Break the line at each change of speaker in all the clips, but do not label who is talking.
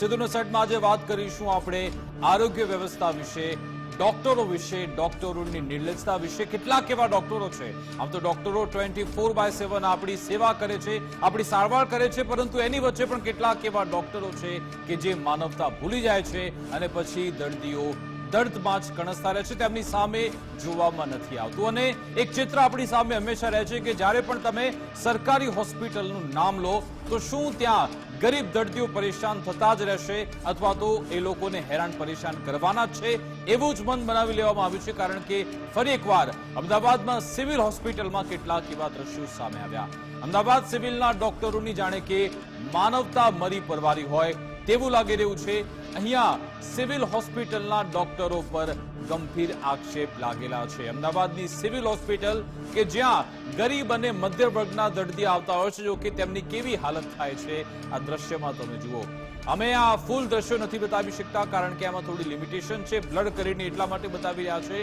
સીધું સેટમાં આજે વાત કરીશું આપણે આરોગ્ય વ્યવસ્થા વિશે, ડોક્ટરો વિશે, ડોક્ટરોની નિર્લજ્જતા વિશે। કેટલાક એવા ડોક્ટરો છે, આમ તો ડોક્ટરો 24/7 આપણી સેવા કરે છે, આપણી સારવાર કરે છે, પરંતુ એની વચ્ચે પણ કેટલાક એવા ડોક્ટરો છે કે જે માનવતા ભૂલી જાય છે અને પછી દર્દીઓ દર્દમાં જ કણસતા રહે છે, તેમની સામે જોવામાં નથી આવતું। અને એક ચિત્ર આપણી સામે હંમેશા રહે છે કે જ્યારે પણ તમે સરકારી હોસ્પિટલનું નામ લો તો શું ત્યાં ગરીબ દર્દીઓ પરેશાન થતા જ રહેશે અથવા તો એ લોકોને હેરાન પરેશાન કરવાના જ છે, એવું જ મન બનાવી લેવામાં આવ્યું છે। કારણ કે ફરી એકવાર અમદાવાદમાં સિવિલ હોસ્પિટલમાં કેટલાક એવા દ્રશ્યો સામે આવ્યા। અમદાવાદ સિવિલના ડોક્ટરોની જાણે કે માનવતા મરી પરવારી હોય તેવું લાગી રહ્યું છે। અહીંયા સિવિલ હોસ્પિટલના ડોક્ટરો પર ગંભીર આક્ષેપ લાગેલા છે। અમદાવાદની સિવિલ હોસ્પિટલ કે જ્યાં ગરીબ અને મધ્ય વર્ગના દર્દી આવતા હોય છે, જો કે તેમની કેવી હાલત થાય છે આ દ્રશ્યમાં તમે જુઓ। અમે આ ફૂલ દ્રશ્યો નથી બતાવી શકતા કારણ કે આમાં થોડી લિમિટેશન છે, બ્લડ કરીને એટલા માટે બતાવી રહ્યા છે।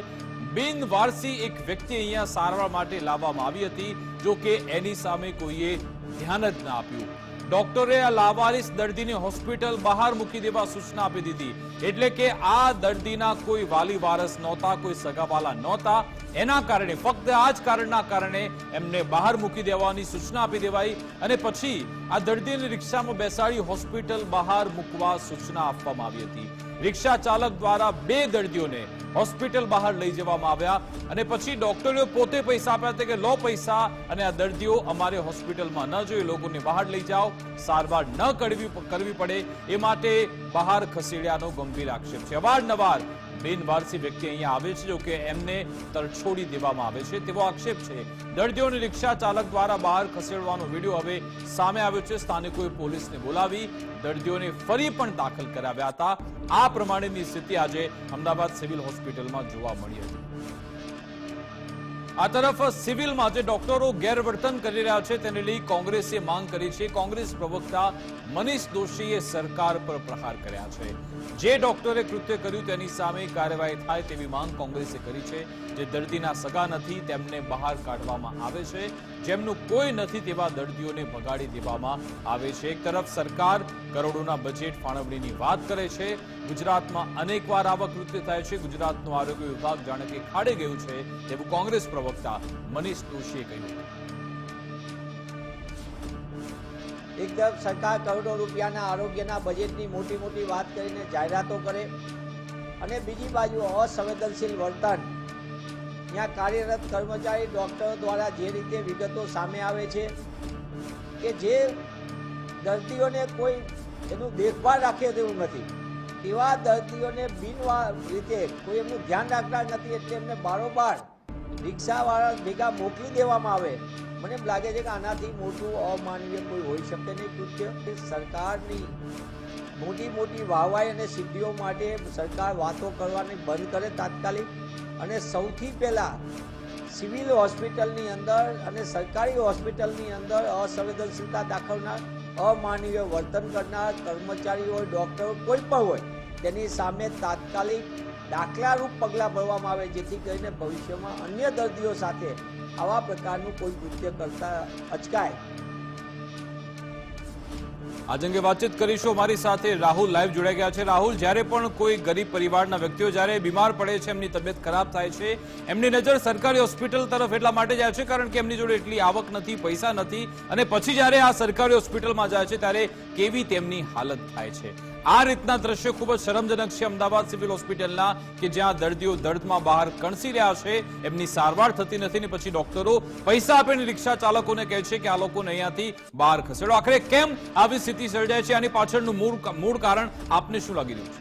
બિનવારસી એક વ્યક્તિ અહીંયા સારવાર માટે લાવવામાં આવી હતી, જો કે એની સામે કોઈએ ધ્યાન જ ના આપ્યું। ડોક્ટરે આ લાવારિસ દર્દીને હોસ્પિટલ બહાર મૂકી દેવા સૂચના આપી દીધી, એટલે કે આ દર્દીના કોઈ વાલી વારસ નહોતા, કોઈ સગાવાલા નહોતા, એના કારણે ફક્ત આ જ કારણના કારણે એમને બહાર મૂકી દેવાની સૂચના આપી દેવાઈ અને પછી આ દર્દીને રિક્ષામાં બેસાડી હોસ્પિટલ બહાર મૂકવા સૂચના આપવામાં આવી હતી। રિક્ષા ચાલક દ્વારા 2 દર્દીઓને હોસ્પિટલ બહાર લઈ જવામાં આવ્યા અને પછી ડોક્ટરોએ પોતે પૈસા આપ્યા હતા કે લો પૈસા અને આ દર્દીઓ અમારે હોસ્પિટલમાં ન જોઈએ, લોકોને બહાર લઈ જાઓ, સારવાર ન કરવી પડે એ માટે બહાર ખસેડ્યાનો ગંભીર આક્ષેપ છે। અવારનવાર બિનવારસી વ્યક્તિ અહીંયા આવે છે, જો કે એમને તરછોડી દેવામાં આવે છે તેવો આક્ષેપ છે। દર્દીઓને રિક્ષા ચાલક દ્વારા બહાર ખસેડવાનો વિડીયો હવે સામે આવ્યો છે। સ્થાનિકોએ પોલીસને બોલાવી દર્દીઓને ફરી પણ દાખલ કરાવ્યા હતા। આ પ્રમાણેની સ્થિતિ આજે અમદાવાદ સિવિલ હોસ્પિટલમાં જોવા મળી હતી। આ તરફ સિવિલમાં જે ડોક્ટરો ગેરવર્તન કરી રહ્યા છે તેને લઈ કોંગ્રેસે માંગ કરી છે। કોંગ્રેસ પ્રવક્તા મનીષ દોશીએ સરકાર પર પ્રહાર કર્યા છે। જે ડોક્ટરે કૃત્ય કર્યું તેની સામે કાર્યવાહી થાય તેવી માંગ કોંગ્રેસે કરી છે। જે દર્દીના સગા નથી તેમને બહાર કાઢવામાં આવે છે, જેમનું કોઈ નથી તેવા દર્દીઓને ભગાડી દેવામાં આવે છે। એક તરફ સરકાર કરોડોના બજેટ ફાળવણીની વાત કરે છે, ગુજરાતમાં અનેકવાર આવા કૃત્ય થાય છે, ગુજરાતનું આરોગ્ય વિભાગ જાણે કે ખાડે ગયું છે તેવું કોંગ્રેસ પ્રવક્તા મનીષ દોશીએ કહ્યું।
એકદમ સરકાર કરોડો રૂપિયાના આરોગ્યના બજેટની મોટી મોટી વાત કરીને જાહેરાતો કરે અને બીજી બાજુ અસંવેદનશીલ વર્તન, ત્યાં કાર્યરત કર્મચારી ડોક્ટરો દ્વારા જે રીતે વિગતો સામે આવે છે કે જે દર્દીઓને કોઈ એનું દેખભાળ રાખે તેવું નથી, તેવા દર્દીઓને રીતે કોઈ એમનું ધ્યાન રાખનાર નથી, એટલે એમને બારોબાર રિક્ષાવાળા ભેગા મોકલી દેવામાં આવે। મને એમ લાગે છે કે આનાથી મોટું અમાનવીય કોઈ હોઈ શકે નહીં કૃત્ય। સરકારની મોટી મોટી વાહવાઈ અને સિદ્ધિઓ માટે સરકાર વાતો કરવાની બંધ કરે તાત્કાલિક, અને સૌથી પહેલાં સિવિલ હોસ્પિટલની અંદર અને સરકારી હોસ્પિટલની અંદર અસંવેદનશીલતા દાખવનાર, અમાનવીય વર્તન કરનાર કર્મચારીઓ હોય, ડૉક્ટરો કોઈ પણ હોય, તેની સામે તાત્કાલિક દાખલારૂપ પગલાં ભરવામાં આવે, જેથી કરીને ભવિષ્યમાં અન્ય દર્દીઓ સાથે આવા પ્રકારનું કોઈ કૃત્ય કરતા અચકાય।
આજ અંગે વાતચીત કરીશું। મારી સાથે રાહુલ લાઈવ જોડાઈ ગયા છે। રાહુલ, જ્યારે પણ કોઈ ગરીબ પરિવારના વ્યક્તિઓ જ્યારે બીમાર પડે છે, એમની તબિયત ખરાબ થાય છે, એમની નજર સરકારી હોસ્પિટલ તરફ એટલા માટે જાય છે કારણ કે એમની જોડે એટલી આવક નથી, પૈસા નથી, અને પછી જ્યારે આ સરકારી હોસ્પિટલમાં જાય છે ત્યારે કેવી તેમની હાલત થાય છે। આ રીતના દ્રશ્યો ખૂબ જ શરમજનક છે અમદાવાદ સિવિલ હોસ્પિટલના, કે જ્યાં દર્દીઓ દર્દમાં બહાર કણસી રહ્યા છે, એમની સારવાર થતી નથી ને પછી ડોક્ટરો પૈસા આપીને રિક્ષા ચાલકોને કહે છે કે આ લોકોને અહીંયાથી બહાર ખસેડો। આખરે કેમ આવી સ્થિતિ સર્જાય છે, આની પાછળનું મૂળ કારણ આપને શું લાગી રહ્યું છે?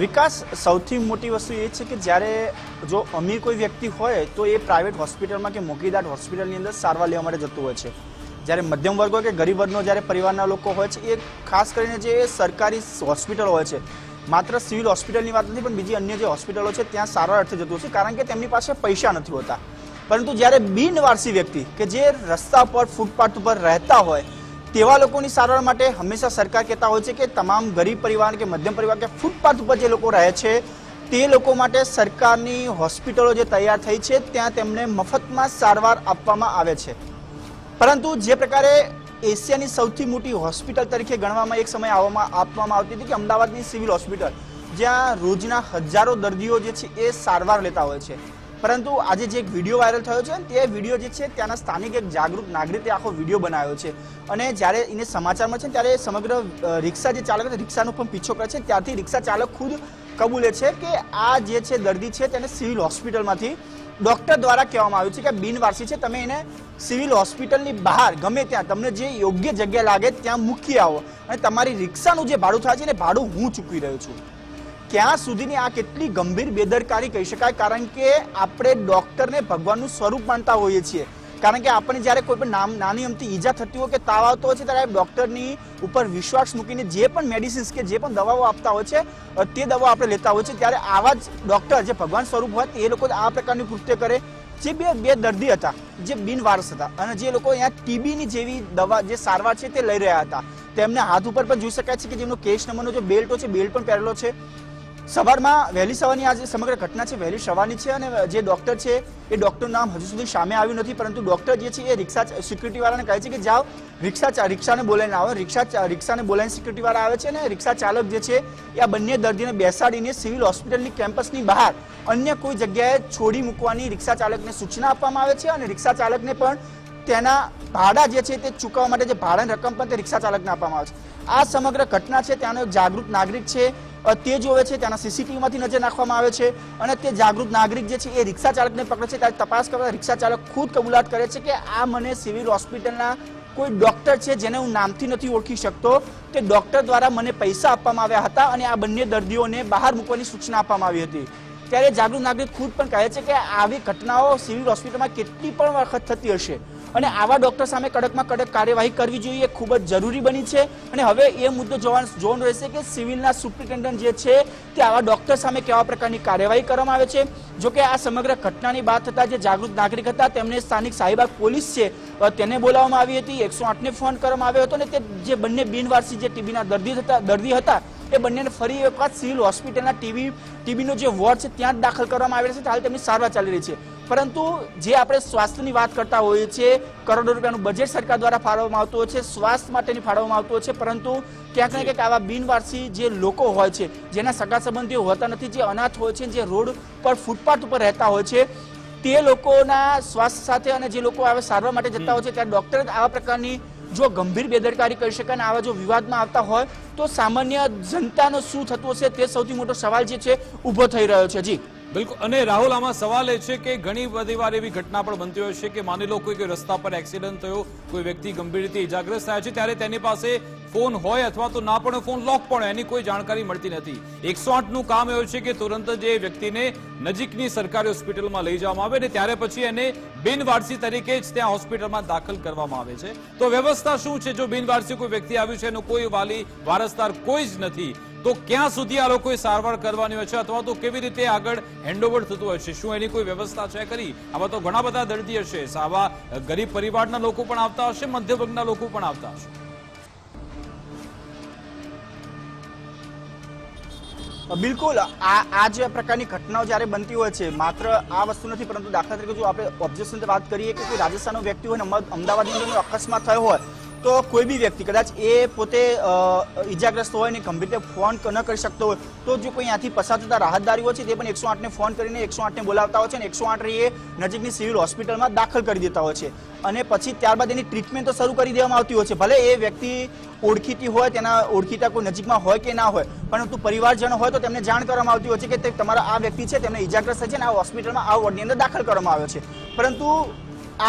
વિકાસ, સૌથી મોટી વસ્તુ એ છે કે જ્યારે જો અમીર કોઈ વ્યક્તિ હોય તો એ પ્રાઇવેટ હોસ્પિટલમાં કે મોંઘીદાટ હોસ્પિટલની અંદર સારવાર લેવા માટે જતું હોય છે, જ્યારે મધ્યમ વર્ગ હોય કે ગરીબ વર્ગનો જ્યારે પરિવારના લોકો હોય છે, એ ખાસ કરીને જે સરકારી હોસ્પિટલ હોય છે, માત્ર સિવિલ હોસ્પિટલની વાત નથી પણ બીજી અન્ય જે હોસ્પિટલો છે ત્યાં સારવાર અર્થે જતું હોય છે, કારણ કે તેમની પાસે પૈસા નથી હોતા। પરંતુ જ્યારે બિનવારસી વ્યક્તિ કે જે રસ્તા પર ફૂટપાથ ઉપર રહેતા હોય તેવા લોકોની સારવાર માટે હંમેશા સરકાર કહેતા હોય છે કે તમામ ગરીબ પરિવાર કે મધ્યમ પરિવાર કે ફૂટપાથ ઉપર જે લોકો રહે છે તે લોકો માટે સરકારની હોસ્પિટલો જે તૈયાર થઈ છે ત્યાં તેમને મફતમાં સારવાર આપવામાં આવે છે। પરંતુ જે પ્રકારે એશિયાની સૌથી મોટી હોસ્પિટલ તરીકે ગણવામાં એક સમય આપવામાં આવતી હતી કે અમદાવાદની સિવિલ હોસ્પિટલ, જ્યાં રોજના હજારો દર્દીઓ જે છે એ સારવાર લેતા હોય છે, પરંતુ આજે જે એક વિડીયો વાયરલ થયો છે તે વિડીયો જે છે ત્યાંના સ્થાનિક એક જાગૃત નાગરિકે આખો વિડીયો બનાવ્યો છે અને જ્યારે એને સમાચારમાં છે ત્યારે સમગ્ર રિક્ષા જે ચાલક રિક્ષાનો પણ પીછો કરે છે, ત્યારથી રિક્ષા ચાલક ખુદ કબૂલે છે કે આ જે છે દર્દી છે તેને સિવિલ હોસ્પિટલમાંથી ડોક્ટર દ્વારા કહેવામાં આવ્યું છે કે બિનવારસી છે, તમે એને સિવિલ હોસ્પિટલની બહાર ગમે ત્યાં તમને જે યોગ્ય જગ્યા લાગે ત્યાં મૂકી આવો અને તમારી રિક્ષાનું જે ભાડું થાય છે ને ભાડું હું ચૂકવી રહ્યો છું. ક્યાં સુધીની આ કેટલી ગંભીર બેદરકારી કહી શકાય, કારણ કે આપણે ડોક્ટરને ભગવાનનું સ્વરૂપ માનતા હોઈએ છીએ. કારણ કે આપણને જ્યારે કોઈ પણ નાની અમથી ઈજા થતી હોય કે તાવ આવતો હોય છે ત્યારે ડોક્ટરની ઉપર વિશ્વાસ મૂકીને જે પણ મેડિસિન્સ કે જે પણ દવાઓ આપતા હોય છે તે દવાઓ આપણે લેતા હોય છે. ત્યારે આવા જ ડોક્ટર જે ભગવાન સ્વરૂપ હોય એ લોકો આ પ્રકારનું કૃત્ય કરે. જે બે દર્દી હતા જે બિનવારસ હતા અને જે લોકો અહીંયા ટીબીની જેવી દવા જે સારવાર છે તે લઈ રહ્યા હતા, તેમને હાથ ઉપર પણ જોઈ શકાય છે કે જેમનો કેસ નંબરનો જે બેલ્ટ છે બેલ્ટ પણ પહેરેલો છે. સવારમાં વહેલી સવારની આ જે સમગ્ર ઘટના છે વહેલી સવારની છે અને જે ડોક્ટર છે એ ડોક્ટરનું નામ હજુ સુધી સામે આવ્યું નથી, પરંતુ ડોક્ટર જે છે એ રિક્ષા સિક્યુરિટી વાળાને કહે છે કે જાઓ રિક્ષાને બોલાવીને આવો. રિક્ષાને બોલાવીને સિક્યુરિટી વાળા આવે છે અને રિક્ષા ચાલક જે છે એ આ બંને દર્દીને બેસાડીને સિવિલ હોસ્પિટલની કેમ્પસની બહાર અન્ય કોઈ જગ્યાએ છોડી મૂકવાની રિક્ષા ચાલકને સૂચના આપવામાં આવે છે અને રિક્ષા ચાલકને પણ તેના ભાડા જે છે તે ચૂકવવા માટે જે ભાડાની રકમ પણ તે રિક્ષા ચાલકને આપવામાં આવે છે. આ સમગ્ર ઘટના છે ત્યાંનો એક જાગૃત નાગરિક છે તે જોવે છે, ત્યાંના સીસીટીવીમાંથી નજર નાખવામાં આવે છે અને તે જાગૃત નાગરિક જે છે એ રિક્ષા ચાલકને પકડે છે. ત્યારે તપાસ કરતા રિક્ષા ચાલક ખુદ કબૂલાત કરે છે કે આ મને સિવિલ હોસ્પિટલના કોઈ ડોક્ટર છે જેને હું નામથી નથી ઓળખી શકતો, તે ડોક્ટર દ્વારા મને પૈસા આપવામાં આવ્યા હતા અને આ બંને દર્દીઓને બહાર મૂકવાની સૂચના આપવામાં આવી હતી. ત્યારે જાગૃત નાગરિક ખુદ પણ કહે છે કે આવી ઘટનાઓ સિવિલ હોસ્પિટલમાં કેટલી પણ વખત થતી હશે અને આવા ડોક્ટર સામે કડકમાં કડક કાર્યવાહી કરવી જોઈએ, ખૂબ જ જરૂરી બની છે. અને હવે એ મુદ્દો જોવાનું રહેશે કે સિવિલના સુપ્રિન્ટેન્ડન્ટ જે છે તે આવા ડોક્ટર સામે કેવા પ્રકારની કાર્યવાહી કરવામાં આવે છે. જોકે આ સમગ્ર ઘટનાની વાત થતા જે જાગૃત નાગરિક હતા તેમને સ્થાનિક શાહીબાગ પોલીસ છે તેને બોલાવવામાં આવી હતી, 108ને ફોન કરવામાં આવ્યો હતો અને તે જે બંને બિનવારસી જે ટીબીના દર્દી હતા એ બંનેને ફરી એક વખત સિવિલ હોસ્પિટલના ટીબીનો જે વોર્ડ છે ત્યાં જ દાખલ કરવામાં આવેલ છે. હાલ તેમની સારવાર ચાલી રહી છે. પરંતુ જે આપણે સ્વાસ્થ્યની વાત કરતા હોઈએ છીએ, કરોડો રૂપિયાનું બજેટ સરકાર દ્વારા ફાળવવામાં આવતું હોય છે, સ્વાસ્થ્ય માટેની ફાળવવામાં આવતું હોય છે, પરંતુ ક્યાંક ને ક્યાંક આવા બિનવારસી જે લોકો હોય છે, જેના સગા સંબંધીઓ હોતા નથી, જે અનાથ હોય છે, જે રોડ પર ફૂટપાથ ઉપર રહેતા હોય છે, તે લોકોના સ્વાસ્થ્ય સાથે અને જે લોકો આવા સારવાર માટે જતા હોય છે ત્યારે ડોક્ટર આવા પ્રકારની જો ગંભીર બેદરકારી કરી શકે અને આવા જો વિવાદમાં આવતા હોય તો સામાન્ય જનતાનો શું થતું હશે તે સૌથી મોટો સવાલ જે છે ઊભો થઈ રહ્યો છે. જી
બિલકુલ. અને રાહુલ, આમાં સવાલ એ છે કે ઘણી બધી વાર એવી ઘટના પણ બનતી હોય છે કે માની લો કોઈ રસ્તા પર એક્સિડન્ટ થયો, કોઈ વ્યક્તિ ગંભીર રીતે ઇજાગ્રસ્ત થયા છે, ત્યારે તેની પાસે ફોન હોય અથવા તો ના પણ ફોન લોક પણ હોય, એની કોઈ જાણકારી મળતી નથી. 108નું કામ એવું છે કે તુરંત જે વ્યક્તિને નજીકની સરકારી હોસ્પિટલમાં લઈ જવામાં આવે ને ત્યારે પછી એને બિનવારસી તરીકે જ ત્યાં હોસ્પિટલમાં દાખલ કરવામાં આવે છે. તો વ્યવસ્થા શું છે? જો બિનવારસી કોઈ વ્યક્તિ આવ્યું છે એનો કોઈ વાલી વારસદાર કોઈ જ નથી, તો ક્યાં સુધી આ લોકોએ સારવાર કરવાની હોય છે અથવા તો કેવી રીતે આગળ હેન્ડઓવર થતું હોય છે? શું એની કોઈ વ્યવસ્થા છે ખરી? આવા તો ઘણા બધા દર્દી હશે, આવા ગરીબ પરિવારના લોકો પણ આવતા હશે, મધ્ય વર્ગના લોકો પણ આવતા હશે.
બિલકુલ. આ જે પ્રકારની ઘટનાઓ જ્યારે બનતી હોય છે, માત્ર આ વસ્તુ નથી, પરંતુ દાખલા તરીકે જો આપણે ઓબ્જેક્શન વાત કરીએ કે કોઈ રાજસ્થાનનો વ્યક્તિ હોય ને અમદાવાદની અંદર અકસ્માત થયો હોય તો કોઈ બી વ્યક્તિ કદાચ એ પોતે ઈજાગ્રસ્ત હોય ને ગંભીર રીતે ફોન ન કરી શકતો હોય તો જો કોઈ અહીંયાથી પસાર થતા રાહતદારીઓ છે તે પણ 108ને ફોન કરીને 108ને બોલાવતા હોય છે અને 108 એ નજીકની સિવિલ હોસ્પિટલમાં દાખલ કરી દેતા હોય છે અને પછી ત્યારબાદ એની ટ્રીટમેન્ટ તો શરૂ કરી દેવામાં આવતી હોય છે. ભલે એ વ્યક્તિ ઓળખીતી હોય, તેના ઓળખીતા કોઈ નજીકમાં હોય કે ના હોય, પરંતુ પરિવારજનો હોય તો તેમને જાણ કરવામાં આવતી હોય છે કે તમારા આ વ્યક્તિ છે તેમને ઈજાગ્રસ્ત છે અને આ હોસ્પિટલમાં આ વોર્ડની અંદર દાખલ કરવામાં આવ્યો છે. પરંતુ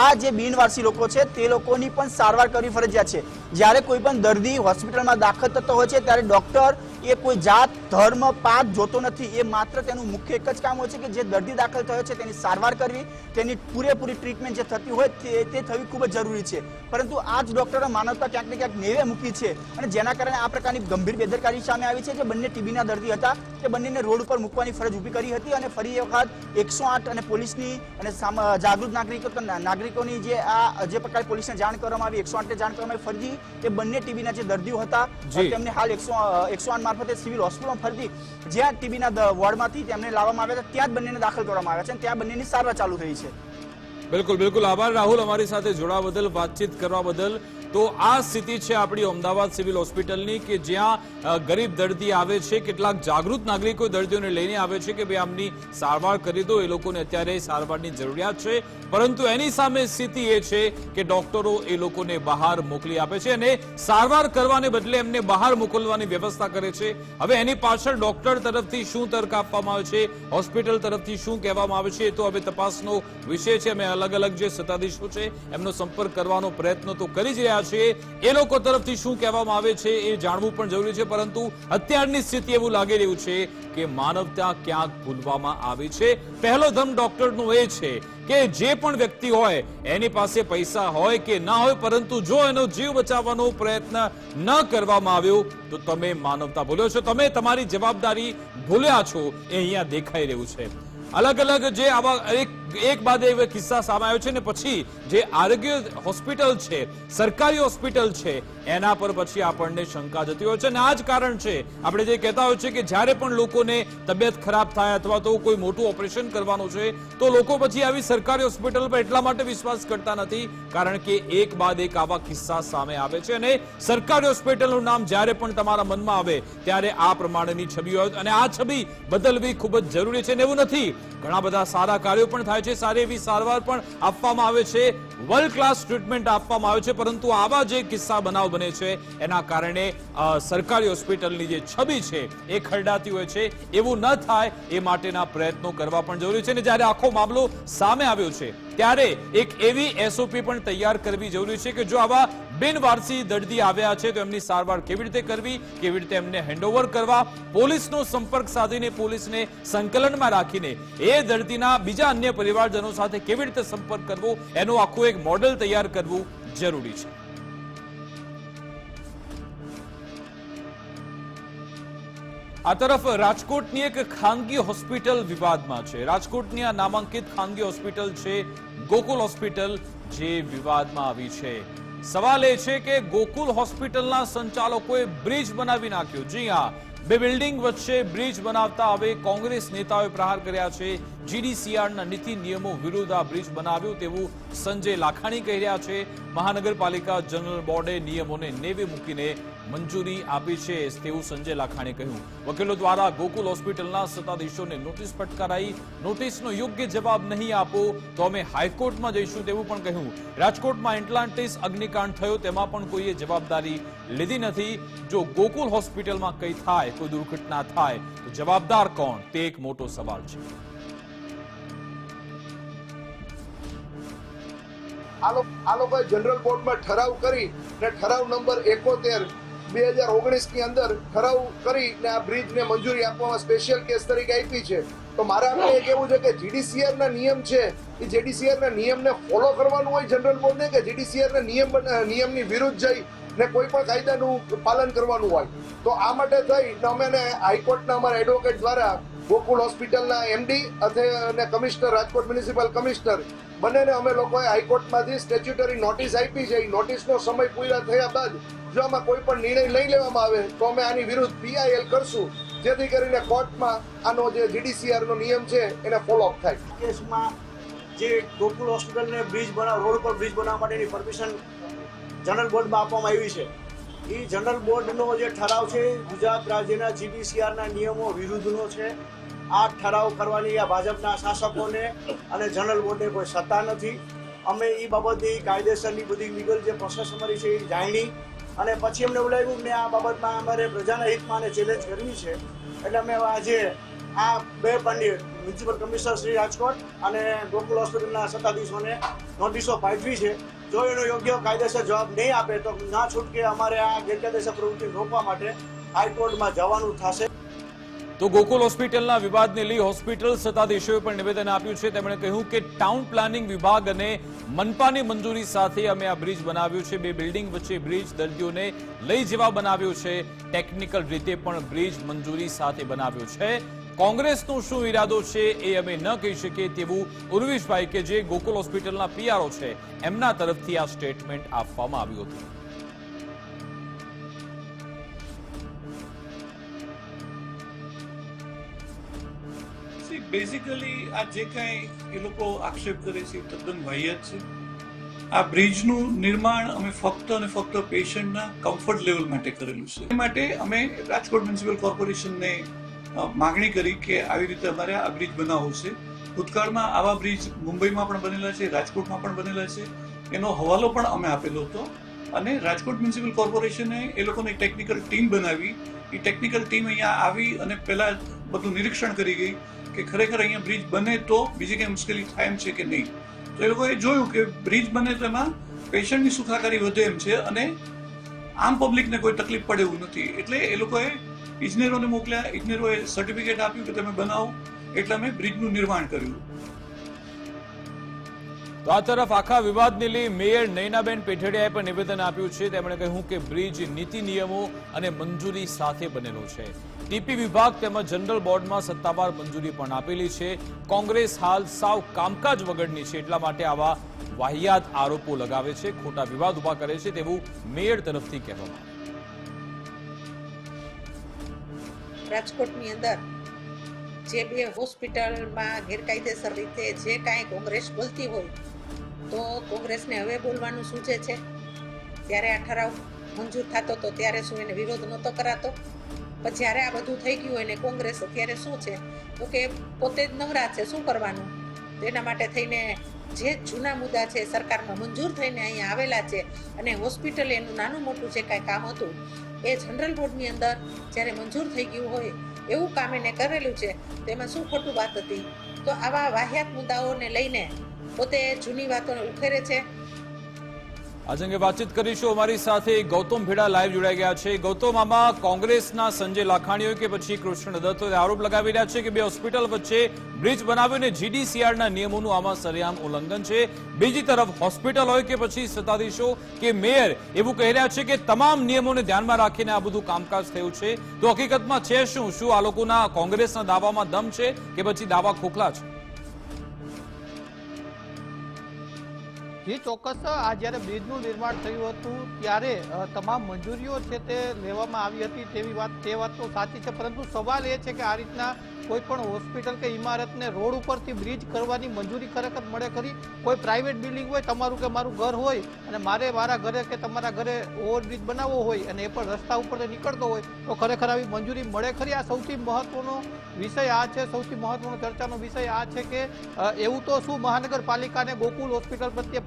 આ જે બિનવારસી લોકો છે તે લોકોની પણ સારવાર કરવી ફરજિયાત છે. જ્યારે કોઈ પણ દર્દી હોસ્પિટલમાં દાખલ થતો હોય છે ત્યારે ડોક્ટર એ કોઈ જાત ધર્મ પાત જોતો નથી. એ માત્ર તેનું મુખ્ય એક જ કામ હોય છે કે જે દર્દી દાખલ થયો છે તેની સારવાર કરવી, તેની પૂરેપૂરી ટ્રીટમેન્ટ જે થતી હોય તે થવી ખૂબ જ જરૂરી છે. પરંતુ આ જ ડોક્ટરો માનવતા ક્યાંક ને ક્યાંક નેવે મૂકી છે અને જેના કારણે આ પ્રકારની ગંભીર બેદરકારી સામે આવી છે. જે બંને ટીબીના દર્દી હતા તે બંનેને રોડ ઉપર મૂકવાની ફરજ ઊભી કરી હતી અને ફરી એક વખત 108 અને પોલીસની અને જાગૃત નાગરિકોની જે પ્રકારે પોલીસને જાણ કરવામાં આવી, 108ને જાણ કરવામાં આવી, ફરીથી એ બંને ટીબીના જે દર્દીઓ હતા તેમને હાલ 108 મારફતે સિવિલ હોસ્પિટલમાં ફરતી જ્યાં ટીબીના વોર્ડમાંથી તેમને લાવવામાં આવ્યા હતા ત્યાં જ બંનેને દાખલ કરવામાં આવ્યા છે અને ત્યાં બંનેની સારવાર ચાલુ થઈ છે.
બિલકુલ બિલકુલ આભાર રાહુલ, અમારી સાથે જોડાવા બદલ, વાતચીત કરવા બદલ. તો આ સ્થિતિ છે આપણી અમદાવાદ સિવિલ હોસ્પિટલની કે જ્યાં ગરીબ દર્દી આવે છે, કેટલાક જાગૃત નાગરિકો દર્દીઓને લઈને આવે છે કે ભાઈ આમની સારવાર કરી દો, એ લોકોને અત્યારે સારવારની જરૂરિયાત છે. પરંતુ એની સામે સ્થિતિ એ છે કે ડોક્ટરો એ લોકોને બહાર મોકલી આપે છે અને સારવાર કરવાને બદલે એમને બહાર મોકલવાની વ્યવસ્થા કરે છે. હવે એની પાછળ ડોક્ટર તરફથી શું તર્ક આપવામાં આવે છે, હોસ્પિટલ તરફથી શું કહેવામાં આવે છે, એ તો હવે તપાસનો વિષય છે. અમે અલગ અલગ જે સત્તાધીશો છે એમનો સંપર્ક કરવાનો પ્રયત્ન તો કરી જ રહ્યા છીએ. એ લોકો તરફથી શું કહેવામાં આવે છે એ જાણવું પણ જરૂરી છે. પરંતુ અત્યારની સ્થિતિ એવું લાગી રહ્યું છે કે માનવતા ક્યાંક ભૂલવામાં આવી છે. પહેલો ધમ ડોક્ટરનો એ છે કે જે પણ વ્યક્તિ હોય એની પાસે પૈસા હોય કે ના હોય, પરંતુ જો એનો જીવ બચાવવાનો પ્રયત્ન ન કરવામાં આવ્યો તો તમે માનવતા ભૂલ્યો છો, તમે તમારી જવાબદારી ભૂલ્યા છો. એ અહીંયા દેખાઈ રહ્યું છે. અલગ અલગ જે આવા એક બાદ એવા કિસ્સા સામે આવ્યો છે ને પછી જે આરોગ્ય હોસ્પિટલ છે, સરકારી હોસ્પિટલ છે, એના પર પછી આપણને શંકા જતી હોય છે. અને આ જ કારણ છે આપણે જે કહેતા હોય છે કે જ્યારે પણ લોકોને તબિયત ખરાબ થાય અથવા તો કોઈ મોટું ઓપરેશન કરવાનું છે તો લોકો પછી આવી સરકારી હોસ્પિટલ પર એટલા માટે વિશ્વાસ કરતા નથી કારણ કે એક બાદ એક આવા કિસ્સા સામે આવે છે. અને સરકારી હોસ્પિટલનું નામ જ્યારે પણ તમારા મનમાં આવે ત્યારે આ પ્રમાણેની છબી હોય અને આ છબી બદલવી ખૂબ જ જરૂરી છે. ને એવું નથી, ઘણા બધા સારા કાર્યો પણ થાય છે, સારી એવી સારવાર પણ આપવામાં આવે છે, વર્લ્ડ ક્લાસ ટ્રીટમેન્ટ આપવામાં આવે છે. પરંતુ આવા જે કિસ્સા બનાવ બને છે એના કારણે સરકારી હોસ્પિટલની જે છબી છે એ ખરડાતી હોય છે. એવું ન થાય એ માટેના પ્રયત્નો કરવા પણ જરૂરી છે. અને જ્યારે આખો મામલો સામે આવ્યો છે ત્યારે એક એવી એસઓપી પણ તૈયાર કરવી જરૂરી છે કે જો આવા બિનવારસી દર્દી આવ્યા છે તો એમની સારવાર કેવી રીતે કરવી, કેવી રીતે એમને હેન્ડઓવર કરવા, પોલીસનો સંપર્ક સાધીને પોલીસને સંકલનમાં રાખીને એ દર્દીના બીજા અન્ય પરિવારજનો સાથે કેવી રીતે સંપર્ક કરવો, એનું આખું એક મોડેલ તૈયાર કરવું જરૂરી છે. આ તરફ રાજકોટની એક ખાનગી હોસ્પિટલ વિવાદમાં છે. રાજકોટની આ નામાંકિત ખાનગી હોસ્પિટલ છે ગોકુલ હોસ્પિટલ, જે વિવાદમાં આવી છે. સવાલ એ છે કે ગોકુલ હોસ્પિટલના સંચાલકોએ બ્રિજ બનાવી નાખ્યો. જી હા, બે બિલ્ડિંગ વચ્ચે બ્રિજ બનાવતા હવે કોંગ્રેસ નેતાઓએ પ્રહાર કર્યા છે. જીડીસીઆરના નીતિ નિયમો વિરુદ્ધ આ બ્રિજ બનાવ્યું તેવું સંજય લાખાણી કહી રહ્યા છે. મહાનગરપાલિકા જનરલ બોર્ડે નિયમોને નેવે મૂકીને મંજૂરી આપી છે તેવું સંજય લાખાણીએ કહ્યું. વકીલો દ્વારા ગોકુલ હોસ્પિટલના સત્તાધીશોને નોટિસ ફટકારાઈ. નોટિસનો યોગ્ય જવાબ નહીં આપો તો અમે હાઈકોર્ટમાં જઈશું તેવું પણ કહ્યું. રાજકોટમાં એટલાન્ટિસ અગ્નિકાંડ થયો તેમાં પણ કોઈએ જવાબદારી લીધી નથી. જો ગોકુલ હોસ્પિટલમાં કંઈ થાય, કોઈ દુર્ઘટના થાય તો જવાબદાર કોણ, તે એક મોટો સવાલ છે.
આ લોકોએ જનરલ બોર્ડમાં ઠરાવ કરી ને ઠરાવ નંબર 71 2019 ની અંદર ઠરાવ કરી ને આ બ્રિજને મંજૂરી આપવામાં સ્પેશિયલ કેસ તરીકે આપી છે. તો મારા આપણે એ કહેવું છે કે જીડીસીઆર ના નિયમ છે એ જીડીસીઆર ના નિયમને ફોલો કરવાનું હોય જનરલ બોર્ડને, કે જીડીસીઆર ના નિયમની વિરુદ્ધ જઈ ને કોઈ પણ કાયદાનું પાલન કરવાનું હોય. તો આ માટે થઈ અમે હાઈકોર્ટના અમારા એડવોકેટ દ્વારા ગોકુલ હોસ્પિટલના એમડી અને કમિશનર, રાજકોટ મ્યુનિસિપલ કમિશનર બંનેને અમે લોકોએ હાઈકોર્ટમાંથી સ્ટેચ્યુટરી નોટિસ આપી છે. નોટિસનો સમય પૂરા થયા બાદ જો આમાં કોઈ પણ નિર્ણય લઈ લેવામાં આવે તો અમે આની વિરુદ્ધ પીઆઈએલ કરશું, જેથી કરીને કોર્ટમાં આનો જે જીડીસીઆરનો નિયમ છે એને ફોલોઅપ થાય.
કેસમાં જે ગોકુલ હોસ્પિટલને રોડ પર બ્રિજ બનાવવા માટેની પરમિશન જનરલ બોર્ડમાં આપવામાં આવી છે, એ જનરલ બોર્ડનો જે ઠરાવ છે ગુજરાત રાજ્યના જીડીસીઆરના નિયમો વિરુદ્ધનો છે. આ ઠરાવ કરવાની આ ભાજપના શાસકોને અને જનરલ બોર્ડને કોઈ સત્તા નથી. અમે એ બાબતે કાયદેસરની બધી લીગલ જે પ્રોસેસ અમારી છે એ જાણી અને પછી અમને એવું લાગ્યું કે આ બાબતમાં અમારે પ્રજાના હિતમાં ચેલેન્જ કરવી છે. એટલે અમે આજે આ બે પંડિત મ્યુનિસિપલ કમિશનર શ્રી રાજકોટ અને ગોકુલ હોસ્પિટલના સત્તાધીશોને નોટિસો પાઠવી છે. જો એનો યોગ્ય કાયદેસર જવાબ નહીં આપે તો ના છૂટકે અમારે આ ગેરકાયદેસર પ્રવૃત્તિ રોકવા માટે હાઈકોર્ટમાં જવાનું થશે.
તો ગોકુલ હોસ્પિટલના વિવાદને લઈ હોસ્પિટલ સત્તાધીશોએ પણ નિવેદન આપ્યું છે. તેમણે કહ્યું કે ટાઉન પ્લાનિંગ વિભાગ અને મનપાની મંજૂરી સાથે અમે આ બ્રિજ બનાવ્યું છે. બે બિલ્ડિંગ વચ્ચે બ્રિજ દર્દીઓને લઈ જવા બનાવ્યો છે. ટેકનિકલ રીતે પણ બ્રિજ મંજૂરી સાથે બનાવ્યો છે. કોંગ્રેસનો શું ઈરાદો છે એ અમે ન કહી શકીએ તેવું ઉર્વિશભાઈ કે જે ગોકુલ હોસ્પિટલના પીઆરઓ છે એમના તરફથી આ સ્ટેટમેન્ટ આપવામાં આવ્યું હતું.
બેઝિકલી આ જે કાંઈ એ લોકો આક્ષેપ કરે છે તદ્દન વાહિયાત છે. આ બ્રિજનું નિર્માણ અમે ફક્ત અને ફક્ત પેશન્ટના કમ્ફર્ટ લેવલ માટે કરેલું છે. એ માટે અમે રાજકોટ મ્યુનિસિપલ કોર્પોરેશનને માગણી કરી કે આવી રીતે અમારે આ બ્રિજ બનાવવો છે. ભૂતકાળમાં આવા બ્રિજ મુંબઈમાં પણ બનેલા છે, રાજકોટમાં પણ બનેલા છે. એનો હવાલો પણ અમે આપેલો હતો અને રાજકોટ મ્યુનિસિપલ કોર્પોરેશને એ લોકોની ટેકનિકલ ટીમ બનાવી. એ ટેકનિકલ ટીમ અહીંયા આવી અને પહેલા બધું નિરીક્ષણ કરી ગઈ કે ખરેખર અહીંયા બ્રિજ બને તો બીજી કંઈ મુશ્કેલી થાય એમ છે કે નહીં. તો એ લોકોએ જોયું કે બ્રિજ બને તો એમાં પેશન્ટની સુખાકારી વધે એમ છે અને આમ પબ્લિકને કોઈ તકલીફ પડે એવું નથી. એટલે એ લોકોએ ઇજનેરોને મોકલ્યા, ઇજનેરોએ સર્ટિફિકેટ આપ્યું કે તમે બનાવો, એટલે અમે બ્રિજનું નિર્માણ કર્યું.
તો આ તરફ આખા વિવાદને લઈ મેયર નયનાબેન પેઢડિયાએ પણ નિવેદન આપ્યું છે. તેમણે કહ્યું કે બ્રિજ નીતિ નિયમો અને મંજૂરી સાથે બનેલો છે. ટીપી વિભાગ તેમજ જનરલ બોર્ડમાં સત્તાવાર મંજૂરી પણ આપેલી છે. કોંગ્રેસ હાલ સાવ કામકાજ વગરની છે, એટલા માટે આવા વાહિયાત આરોપો લગાવે છે, ખોટા વિવાદ ઉભા કરે છે તેવું મેયર તરફથી કહેવામાં.
રાજકોટની અંદર જે બે હોસ્પિટલમાં ગેરકાયદેસર રીતે જે કાંઈ કોંગ્રેસ બોલતી હોય તો કોંગ્રેસને હવે બોલવાનું સૂચે છે. ત્યારે આ ઠરાવ મંજૂર થતો હતો ત્યારે શું એને વિરોધ નહોતો કરાતો? પણ જ્યારે આ બધું થઈ ગયું હોય ને કોંગ્રેસ અત્યારે શું છે તો કે પોતે જ નવરા છે, શું કરવાનું? તેના માટે થઈને જે જૂના મુદ્દા છે સરકારમાં મંજૂર થઈને અહીંયા આવેલા છે અને હોસ્પિટલ એનું નાનું મોટું જે કાંઈ કામ હતું એ જનરલ બોર્ડની અંદર જ્યારે મંજૂર થઈ ગયું હોય એવું કામ એને કરેલું છે તો એમાં શું ખોટું વાત હતી? તો આવા વાહિયાત મુદ્દાઓને લઈને પોતે જૂની વાતોને ઉખેરે છે.
આજ અંગે વાતચીત કરીશું. અમારી સાથે ગૌતમ ભેડા લાઈવ જોડાઈ ગયા છે. ગૌતમ, આમાં કોંગ્રેસના સંજય લાખાણીઓ કે પછી કૃષ્ણ દત્તો આરોપ લગાવી રહ્યા છે કે બે હોસ્પિટલ વચ્ચે બ્રિજ બનાવ્યો GDCRના નિયમોનું આમાં સરેઆમ ઉલ્લંઘન છે. બીજી તરફ હોસ્પિટલ હોય કે પછી સત્તાધીશો કે મેયર એવું કહી રહ્યા છે કે તમામ નિયમોને ધ્યાનમાં રાખીને આ બધું કામકાજ થયું છે. તો હકીકતમાં છે શું? શું આ લોકોના કોંગ્રેસના દાવામાં દમ છે કે પછી દાવા ખોખલા છે?
જે ચોક્કસ આ જ્યારે બ્રિજનું નિર્માણ થયું હતું ત્યારે તમામ મંજૂરીઓ છે તે લેવામાં આવી હતી તે વાત તો સાચી છે, પરંતુ સવાલ એ છે કે આ રીતના કોઈ પણ હોસ્પિટલ કે ઇમારતને રોડ ઉપરથી બ્રિજ કરવાની મંજૂરી ખરેખર મળે ખરી? કોઈ પ્રાઇવેટ બિલ્ડિંગ હોય, તમારું કે મારું ઘર હોય અને મારે મારા ઘરે કે તમારા ઘરે ઓવરબ્રિજ બનાવવો હોય અને એ પણ રસ્તા ઉપરથી નીકળતો હોય તો ખરેખર આવી મંજૂરી મળે ખરી? આ સૌથી મહત્વનો વિષય આ છે, સૌથી મહત્વનો ચર્ચાનો વિષય આ છે કે એવું તો શું મહાનગરપાલિકાને ગોકુલ હોસ્પિટલ પ્રત્યે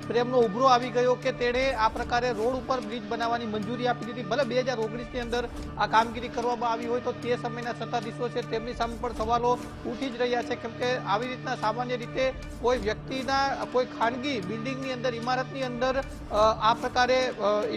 પ્રેમનો ઉભરો આવી ગયો કે તેણે આ પ્રકારે રોડ ઉપર બ્રિજ બનાવવાની મંજૂરી આપી દીધી? ભલે 2019ની અંદર આ કામગીરી કરવામાં આવી હોય તો તે સમયના સત્તાધીશો છે તેમની સામે પણ સવાલો ઉઠી જ રહ્યા છે, કેમ કે આવી રીતના સામાન્ય રીતે કોઈ વ્યક્તિના કોઈ ખાનગી બિલ્ડિંગની અંદર, ઇમારતની અંદર આ પ્રકારે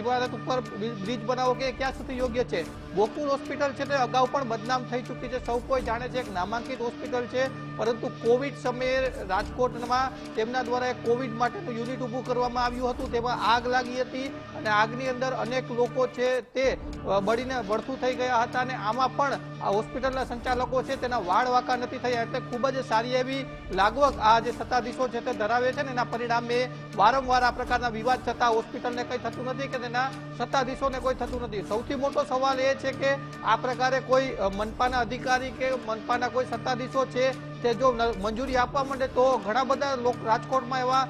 ઇમારત ઉપર બ્રિજ બનાવો કે ક્યાં સુધી યોગ્ય છે? ગોકુલ હોસ્પિટલ છે તે અગાઉ પણ બદનામ થઈ ચૂકી છે, સૌ કોઈ જાણે છે, એક નામાંકિત હોસ્પિટલ છે, પરંતુ કોવિડ સમયે રાજકોટમાં તેમના દ્વારા એક કોવિડ માટેનું યુનિટ ઊભું કરવામાં આવ્યું હતું. તેમાં આગ લાગી હતી અને આગની અંદર અનેક લોકો છે તે બળીને બળથું થઈ ગયા હતા અને આમાં પણ આ હોસ્પિટલના સંચાલકો છે તેના વાળ વાંકા નથી થયા. એટલે ખૂબ જ સારી એવી લાગવગ આ જે સત્તાધીશો છે તે ધરાવે છે ને એના પરિણામે વારંવાર આ પ્રકારના વિવાદ છતાં હોસ્પિટલને કંઈ થતું નથી કે તેના સત્તાધીશોને કોઈ થતું નથી. સૌથી મોટો સવાલ એ છે કે આ પ્રકારે કોઈ મનપાના અધિકારી કે મનપાના કોઈ સત્તાધીશો છે તે જો મંજૂરી આપવા માંડે તો ઘણા બધા લોકો રાજકોટમાં એવા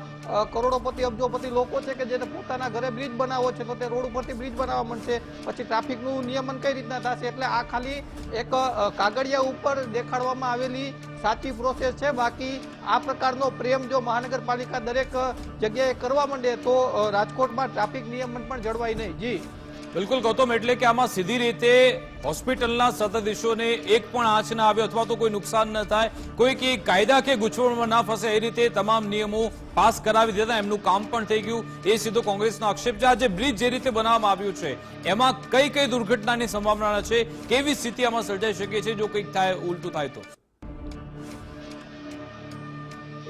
કરોડોપતિ અબજોપતિ લોકો છે કે જેને પોતાના ઘરે બ્રિજ બનાવવો છે તો તે રોડ ઉપરથી બ્રિજ બનાવવા માંડશે. પછી ટ્રાફિકનું નિયમન કઈ રીતના થશે? એટલે આ ખાલી એક કાગળિયા ઉપર દેખાડવામાં આવેલી સાચી પ્રોસેસ છે. બાકી આ પ્રકારનો પ્રેમ જો મહાનગરપાલિકા દરેક જગ્યાએ કરવા માંડે તો રાજકોટમાં ટ્રાફિક નિયમન પણ જળવાય નહીં. જી
બિલકુલ ગૌતમ, એટલે કે આમાં સીધી રીતે હોસ્પિટલના સત્તાધીશોને એક પણ આંચ ના આવે અથવા તો કોઈ નુકસાન ન થાય, કોઈ કે કાયદા કે ગૂંચવણમાં ના ફસે એ રીતે તમામ નિયમો પાસ કરાવી દેતા એમનું કામ પણ થઈ ગયું. એ સીધો કોંગ્રેસનો આક્ષેપ છે. આજે બ્રિજ જે રીતે બનાવવામાં આવ્યું છે એમાં કઈ કઈ દુર્ઘટનાની સંભાવના છે? કેવી સ્થિતિ આમાં સર્જાઈ શકે છે જો કંઈક થાય, ઉલટું થાય તો?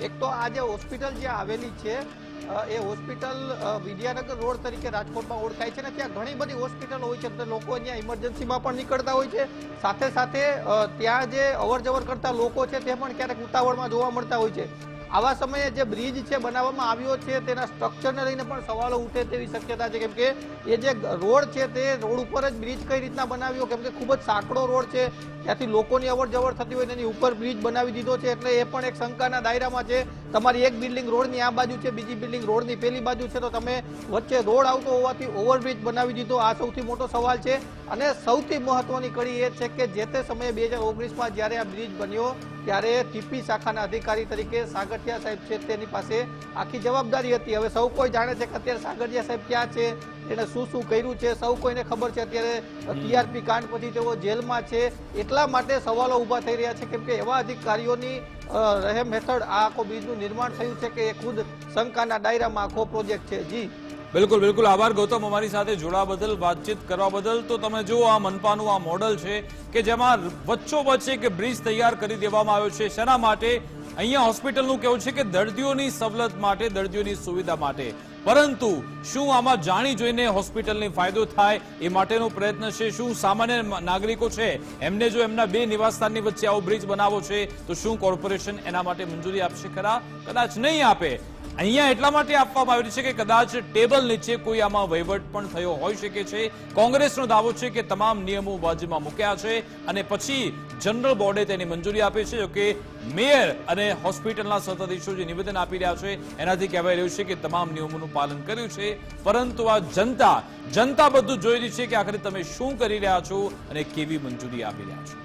એક તો આ જે હોસ્પિટલ જે આવેલી છે એ હોસ્પિટલ વિદ્યાનગર રોડ તરીકે રાજકોટમાં ઓળખાય છે ને ત્યાં ઘણી બધી હોસ્પિટલ હોય છે, લોકો અહીંયા ઇમરજન્સીમાં પણ નીકળતા હોય છે, સાથે સાથે ત્યાં જે અવર જવર કરતા લોકો છે તે પણ ક્યારેક ઉતાવળમાં જોવા મળતા હોય છે. આવા સમયે જે બ્રિજ છે બનાવવામાં આવ્યો છે તેના સ્ટ્રક્ચરને લઈને પણ સવાલો ઉઠે તેવી શક્યતા છે, કેમ કે એ જે રોડ છે તે રોડ ઉપર જ બ્રિજ કઈ રીતના બનાવ્યો, કેમ કે ખૂબ જ સાંકડો રોડ છે, ત્યાંથી લોકોની અવર જવર થતી હોય તેની ઉપર બ્રિજ બનાવી દીધો છે, એટલે એ પણ એક શંકાના દાયરામાં છે. તમારી એક બિલ્ડિંગ રોડની આ બાજુ છે, બીજી બિલ્ડિંગ રોડની પેલી બાજુ છે, તો તમે વચ્ચે રોડ આવતો હોવાથી ઓવરબ્રિજ બનાવી દીધો. આ સૌથી મોટો સવાલ છે. અને સૌથી મહત્વની કડી એ છે કે જે તે સમયે 2019માં જ્યારે આ બ્રિજ બન્યો ત્યારે ટીપી શાખાના અધિકારી તરીકે સાગઠિયા સાહેબ છે તેની પાસે આખી જવાબદારી હતી. હવે સૌ કોઈ જાણે છે કે અત્યારે સાગઠિયા સાહેબ ક્યાં છે, એને શું શું કર્યું છે, સૌ કોઈને ખબર છે. અત્યારે ટીઆરપી કાંડ પછી તેઓ જેલમાં છે. એટલા માટે સવાલો ઊભા થઈ રહ્યા છે, કેમ કે એવા અધિકારીઓની રહેમ હેઠળ આ આખો બ્રિજનું નિર્માણ થયું છે કે એ ખુદ શંકાના દાયરામાં આખો પ્રોજેક્ટ છે. જી
બિલકુલ બિલકુલ, આભાર ગૌતમ અમારી સાથે જોડાવા બદલ, વાતચીત કરવા બદલ. તો તમે જુઓ આ મનપાનું આ મોડલ છે કે જેમાં વચ્ચોવચ્ચ એક બ્રિજ તૈયાર કરી દેવામાં આવ્યો છે. શેના માટે? અહીંયા હોસ્પિટલનું કહેવું છે કે દર્દીઓની સવલત માટે, દર્દીઓની સુવિધા માટે. પરંતુ શું આમાં જાણી જોઈને હોસ્પિટલને ફાયદો થાય એ માટેનો પ્રયત્ન છે? શું સામાન્ય નાગરિકો છે એમને જો એમના બે નિવાસસ્થાનની વચ્ચે આવો બ્રિજ બનાવવો છે તો શું કોર્પોરેશન એના માટે મંજૂરી આપશે ખરા? કદાચ નહીં આપે. અહીંયા એટલા માટે આપવામાં આવ્યું છે કે કદાચ ટેબલ નીચે કોઈ આમાં વહીવટ પણ થયો હોઈ શકે છે. કોંગ્રેસનો દાવો છે કે તમામ નિયમો બાજુમાં મૂક્યા છે અને પછી જનરલ બોર્ડે તેની મંજૂરી આપી છે. જોકે મેયર અને હોસ્પિટલના સત્તાધીશો જે નિવેદન આપી રહ્યા છે એનાથી કહેવાય રહ્યું છે કે તમામ નિયમોનું પાલન કર્યું છે. પરંતુ આ જનતા બધું જોઈ રહી છે કે આખરે તમે શું કરી રહ્યા છો અને કેવી મંજૂરી આપી રહ્યા છો.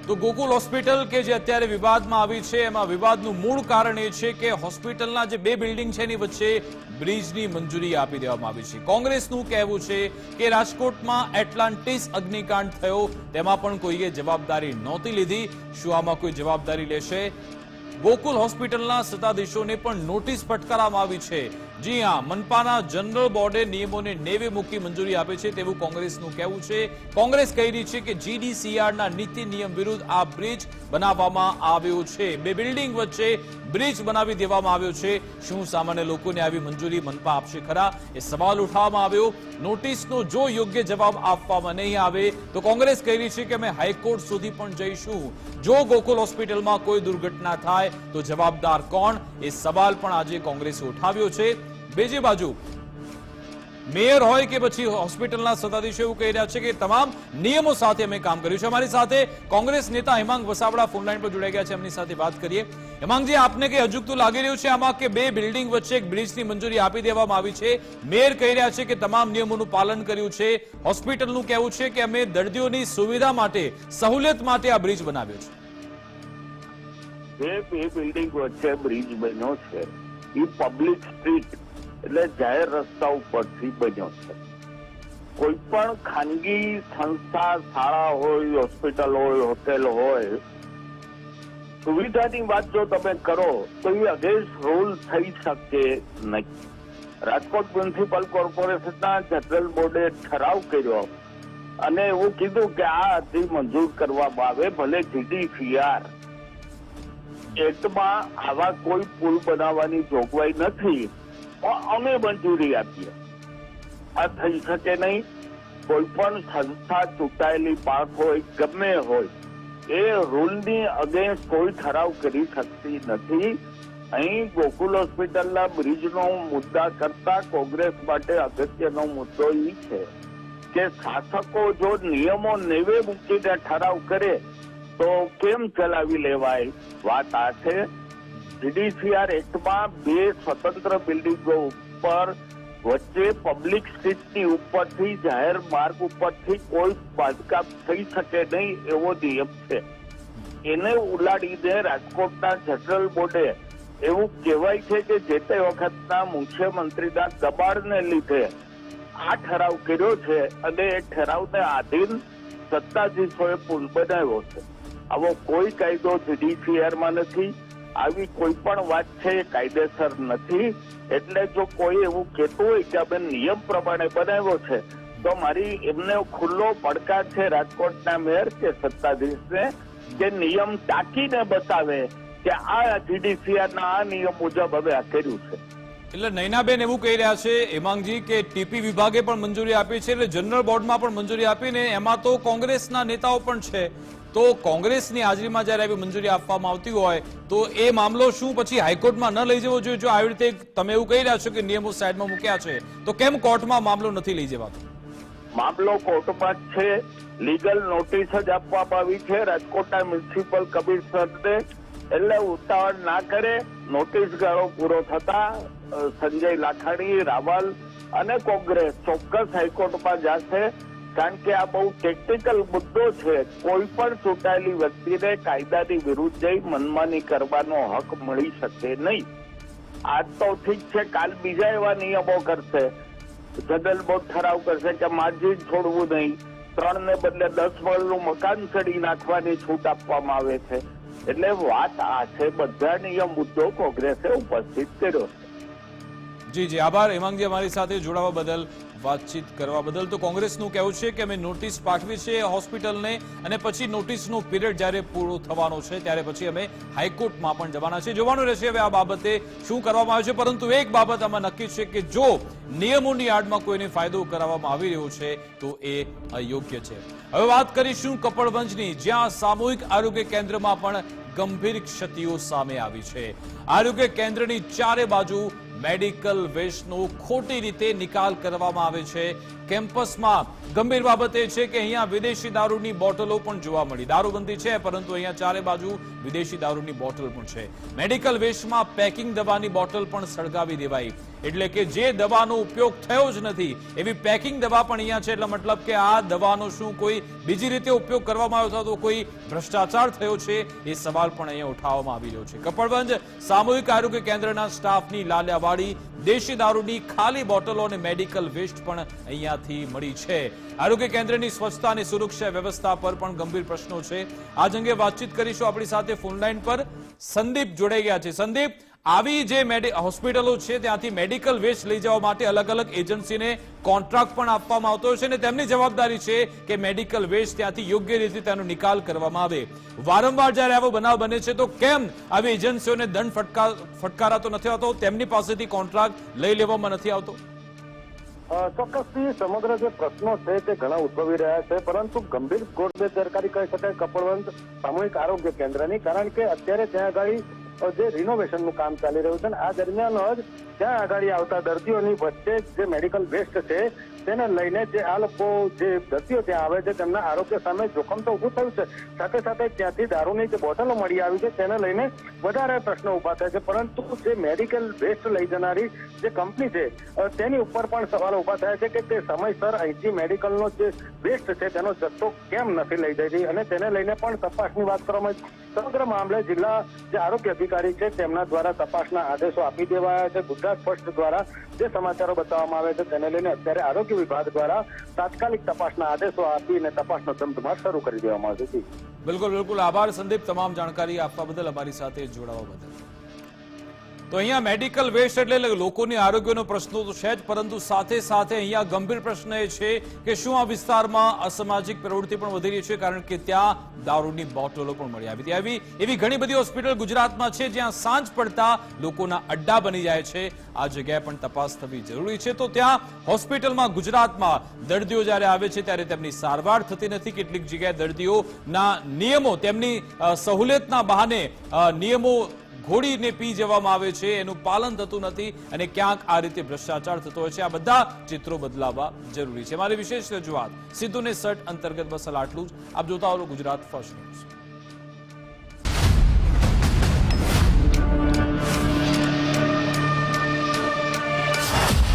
તો ગોકુલ હોસ્પિટલ કે જે અત્યારે વિવાદમાં આવી છે, એમાં વિવાદનું મૂળ કારણ એ છે કે હોસ્પિટલના જે બે બિલ્ડિંગ છે એની વચ્ચે બ્રિજની મંજૂરી આપી દેવામાં આવી છે. કોંગ્રેસનું કહેવું છે કે રાજકોટમાં એટલાન્ટિસ અગ્નિકાંડ થયો તેમાં પણ કોઈએ જવાબદારી નહોતી લીધી. શું આમાં કોઈ જવાબદારી લેશે? ગોકુલ હોસ્પિટલના સત્તાધીશોને પણ નોટિસ ફટકારવામાં આવી છે. જી હા, મનપાના જનરલ બોર્ડે નિયમોને નેવે મૂકી મંજૂરી આપે છે તેવું કોંગ્રેસનું કહેવું છે. કોંગ્રેસ કહી રહી છે કે GDCRના નીતિ નિયમ વિરુદ્ધ આ બ્રિજ બનાવવામાં આવ્યો છે. બે બિલ્ડિંગ વચ્ચે બ્રિજ બનાવી દેવામાં આવ્યો છે. શું સામાન્ય લોકોને આવી મંજૂરી મનપા આપશે ખરા? એ સવાલ ઉઠાવવામાં આવ્યો. નોટિસનો જો યોગ્ય જવાબ આપવામાં નહીં આવે તો કોંગ્રેસ કહી રહી છે કે અમે હાઈકોર્ટ સુધી પણ જઈશું. જો ગોકુલ હોસ્પિટલમાં કોઈ દુર્ઘટના થાય તો જવાબદાર કોણ? એ સવાલ પણ આજે કોંગ્રેસે ઉઠાવ્યો છે. બીજી બાજુ મેયર હોય કે પછી હોસ્પિટલના સત્તાધીશો એવું કહી રહ્યા છે કે તમામ નિયમો સાથે અમે કામ કર્યું છે. અમારી સાથે કોંગ્રેસ નેતા હેમાંગ વસાવડા ફોનલાઈન પર જોડાઈ ગયા છે, એમની સાથે વાત કરીએ. હેમાંગજી, આપને કઈ અજુગતું લાગી રહ્યું છે આમાં કે બે બિલ્ડિંગ વચ્ચે એક બ્રિજની મંજૂરી આપી દેવામાં આવી છે? મેયર કહી રહ્યા છે કે તમામ નિયમોનું પાલન કર્યું છે. હોસ્પિટલનું કહેવું છે કે અમે દર્દીઓની સુવિધા માટે, સહુલિયત માટે આ બ્રિજ બનાવ્યો છે.
જે બે બિલ્ડિંગ વચ્ચે બ્રિજ બન્યો છે એ પબ્લિક સ્ટ્રીટ એટલે જાહેર રસ્તા ઉપરથી બન્યો છે. કોઈ પણ ખાનગી સંસ્થા, શાળા હોય, હોસ્પિટલ હોય, હોટેલ હોય, સુવિધાની વાત જો તમે કરો તો એ અગેન્સ્ટ રૂલ થઈ શકે નહીં. રાજકોટ મ્યુનિસિપલ કોર્પોરેશનના જનરલ બોર્ડે ઠરાવ કર્યો અને એવું કીધું કે આ અરજી મંજૂર કરવામાં આવે, ભલે GDCR એક્ટમાં આવા કોઈ પુલ બનાવવાની જોગવાઈ નથી, અમે મંજૂરી આપીએ. આ થઈ શકે નહીં. કોઈ પણ સંસ્થા, ચૂંટાયેલી પાંખ હોય, ગમે હોય, એ રૂલની અગેન્સ્ટ કોઈ ઠરાવ કરી શકતી નથી. અહીં ગોકુલ હોસ્પિટલના બ્રિજનો મુદ્દા કરતા કોંગ્રેસ માટે અગત્યનો મુદ્દો એ છે કે શાસકો જો નિયમો નેવે મૂકીને ઠરાવ કરે તો કેમ ચલાવી લેવાય? વાત આ છે. GDCR એક્ટમાં બે સ્વતંત્ર બિલ્ડિંગો ઉપર વચ્ચે પબ્લિક સ્ટ્રીટની ઉપરથી, જાહેર માર્ગ ઉપરથી કોઈ બાંધકામ થઈ શકે નહીં એવો નિયમ છે. એને ઉલાડીને રાજકોટના જનરલ બોર્ડે એવું કહેવાય છે કે જે તે વખતના મુખ્યમંત્રીના દબાણને લીધે આ ઠરાવ કર્યો છે અને એ ઠરાવને આધીન સત્તાધીશોએ પુલ બનાવ્યો છે. આવો કોઈ કાયદો GDCRમાં નથી. આવી કોઈ પણ વાત છે એ કાયદેસર નથી. એટલે જો કોઈ એવું કહેતું હોય કે અમે નિયમ પ્રમાણે બનાવ્યો છે તો મારી એમને ખુલ્લો પડકાર છે રાજકોટના મેયર કે સત્તાધીશને કે નિયમ ટાંકીને બતાવે કે આ GDCRના આ નિયમ મુજબ હવે આ કર્યું છે.
એટલે નયનાબેન એવું કહી રહ્યા છે હેમાંગજી કે ટીપી વિભાગે પણ મંજૂરી આપી છે, એટલે જનરલ બોર્ડમાં પણ મંજૂરી આપીને એમાં તો કોંગ્રેસના નેતાઓ પણ છે, તો કોંગ્રેસની હાજરીમાં જ્યારે આવી મંજૂરી આપવામાં આવતી હોય તો એ મામલો શું પછી હાઈકોર્ટમાં ન લઈ જવો જોઈએ? જો આવી રીતે તમે એવું કહી રહ્યા છો કે નિયમો સાઈડમાં મૂક્યા છે તો કેમ કોર્ટમાં મામલો નથી લઈ જવાતો?
મામલો કોર્ટમાં જ છે. લીગલ નોટિસ જ આપવામાં આવી છે રાજકોટના મ્યુનિસિપલ કમિશનરને, એટલે ઉતાવળ ના કરે. નોટિસ ગાળો પૂરો થતા સંજય લાખાણી, રાવલ અને કોંગ્રેસ ચોક્કસ હાઈકોર્ટમાં જશે, કારણ કે આ બહુ ટેકનિકલ મુદ્દો છે. કોઈ પણ ચૂંટાયેલી વ્યક્તિને કાયદાની વિરુદ્ધ જઈ મનમાની કરવાનો હક મળી શકે નહીં. આજ તો ઠીક છે, કાલ બીજા એવા નિયમો કરશે, જનરલ બોર્ડ ઠરાવ કરશે કે માર્જિન છોડવું નહીં, 3 ને બદલે 10 માળનું મકાન ચડી નાખવાની છૂટ આપવામાં આવે છે. એટલે વાત આ છે, બધા નિયમ મુદ્દો કોંગ્રેસે ઉપસ્થિત કર્યો છે.
જી જી, આભાર હેમાંગજી અમારી સાથે જોડાવા બદલ, વાતચીત કરવા બદલ. તો કોંગ્રેસનું કહેવું છે કે અમે નોટિસ પાઠવી છે હોસ્પિટલને અને પછી નોટિસનો પીરિયડ જ્યારે પૂરો થવાનો છે ત્યારે પછી અમે હાઈકોર્ટમાં પણ જવાના છે. જોવાનું રહેશે હવે આ બાબતે શું કરવામાં આવે છે, પરંતુ એક બાબત આમાં નક્કી છે કે જો નિયમોની આડમાં કોઈને ફાયદો કરાવવામાં આવી રહ્યો છે તો એ અયોગ્ય છે. હવે વાત કરીશું કપડવંજની, જ્યાં સામૂહિક આરોગ્ય કેન્દ્રમાં પણ ગંભીર ક્ષતિઓ સામે આવી છે. આરોગ્ય કેન્દ્રની ચારે બાજુ મેડિકલ વેસ્ટનો ખોટી રીતે નિકાલ કરવામાં આવે છે. કેમ્પસમાં ગંભીર બાબત એ છે કે અહીંયા વિદેશી દારૂની બોટલો પણ જોવા મળી. દારૂબંધી છે પરંતુ અહીંયા ચારે બાજુ વિદેશી દારૂની બોટલ પણ છે. મેડિકલ વેસ્ટમાં પેકિંગ દવાની બોટલ પણ સળગાવી દેવાઈ, એટલે કે જે દવાનો ઉપયોગ થયો જ નથી એવી પેકિંગ દવા પણ અહીંયા છે. એટલે મતલબ કે આ દવાનો શું કોઈ બીજી રીતે ઉપયોગ કરવામાં આવ્યો હતો, તો કોઈ ભ્રષ્ટાચાર થયો છે એ સવાલ પણ અહીંયા ઉઠાવવામાં આવી રહ્યો છે. કપડવંજ સામૂહિક આરોગ્ય કેન્દ્રના સ્ટાફની લાલિયાવાડી દેશી દારૂની ખાલી બોટલો અને મેડિકલ વેસ્ટ પણ અહીંયાથી મળી છે. આરોગ્ય કેન્દ્રની સ્વચ્છતા અને સુરક્ષા વ્યવસ્થા પર પણ ગંભીર પ્રશ્નો છે. આ અંગે વાતચીત કરીશું. આપણી સાથે ફોનલાઈન પર સંદીપ જોડાઈ ગયા છે. સંદીપ, આવી જે હોસ્પિટલો છે ત્યાંથી મેડિકલ વેસ્ટ લઈ જવા માટે અલગ અલગ એજન્સીને કોન્ટ્રાક્ટ પણ આપવામાં આવતો હોય છે અને તેમની જવાબદારી છે કે મેડિકલ વેસ્ટ ત્યાંથી યોગ્ય રીતે તેનો નિકાલ કરવામાં આવે. વારંવાર જ્યારે આવો બનાવ બને છે તો કેમ આવી એજન્સીઓને દંડ ફટકારાતો નથી આવતો, તેમની પાસેથી કોન્ટ્રાક્ટ લઈ લેવામાં નથી આવતો?
ચોક્કસથી સમગ્ર જે પ્રશ્નો છે તે ઘણા ઉદ્ભવી રહ્યા છે, પરંતુ ગંભીર બેદરકારી કહી શકાય કપડવંજ સામૂહિક આરોગ્ય કેન્દ્રની, કારણ કે અત્યારે ત્યાં આગળ જે રિનોવેશનનું કામ ચાલી રહ્યું છે, આ દરમિયાન જ ત્યાં આગળ આવતા દર્દીઓની વચ્ચે જે મેડિકલ વેસ્ટ છે તેને લઈને જે આ લોકો જે દર્દીઓ ત્યાં આવે છે તેમના આરોગ્ય સામે જોખમ તો ઉભું થયું છે, સાથે સાથે ત્યાંથી દારૂની જે બોટલો મળી આવી છે તેને લઈને વધારે પ્રશ્નો ઉભા થાય છે. પરંતુ જે મેડિકલ વેસ્ટ લઈ જનારી જે કંપની છે તેની ઉપર પણ સવાલો ઉભા થયા છે કે તે સમયસર અહીંથી મેડિકલનો જે વેસ્ટ છે તેનો જથ્થો કેમ નથી લઈ જઈ રહી, અને તેને લઈને પણ તપાસની વાત કરવામાં સમગ્ર મામલે જિલ્લા જે આરોગ્ય અધિકારી છે તેમના દ્વારા તપાસના આદેશો આપી દેવાયા છે. ગુજરાત ફર્સ્ટ દ્વારા જે સમાચારો બતાવવામાં આવે છે તેને લઈને અત્યારે આરોગ્ય વિભાગ દ્વારા તાત્કાલિક તપાસના આદેશો આપીને તપાસનો ધમધમાટ શરૂ કરી દેવામાં આવ્યો છે.
બિલકુલ બિલકુલ, આભાર સંદીપ તમામ જાણકારી આપવા બદલ, અમારી સાથે જોડાવા બદલ. તો અહીંયા મેડિકલ વેસ્ટ એટલે લોકોની આરોગ્યનો પ્રશ્નો તો છે જ, પરંતુ સાથે સાથે અહીંયા ગંભીર પ્રશ્ન એ છે કે શું આ વિસ્તારમાં અસામાજિક પ્રવૃત્તિ પણ વધી રહી છે, કારણ કે ત્યાં દારૂની બોટલો પણ મળી આવી હતી. એવી ઘણી બધી હોસ્પિટલ ગુજરાતમાં છે જ્યાં સાંજ પડતા લોકોના અડ્ડા બની જાય છે. આ જગ્યાએ પણ તપાસ થવી જરૂરી છે. તો ત્યાં હોસ્પિટલમાં ગુજરાતમાં દર્દીઓ જ્યારે આવે છે ત્યારે તેમની સારવાર થતી નથી. કેટલીક જગ્યાએ દર્દીઓના નિયમો, તેમની સહુલિયતના બહાને નિયમો ઘોડીને પી જવામાં આવે છે, એનું પાલન થતું નથી અને ક્યાંક આ રીતે ભ્રષ્ટાચાર થતો હોય છે. આ બધા ચિત્રો બદલાવા જરૂરી છે. મારી વિશેષ રજૂઆત સીધું ને સટ અંતર્ગત બસ આટલું જ. આપ જોતા રહો ગુજરાત ફર્સ્ટ ન્યૂઝ.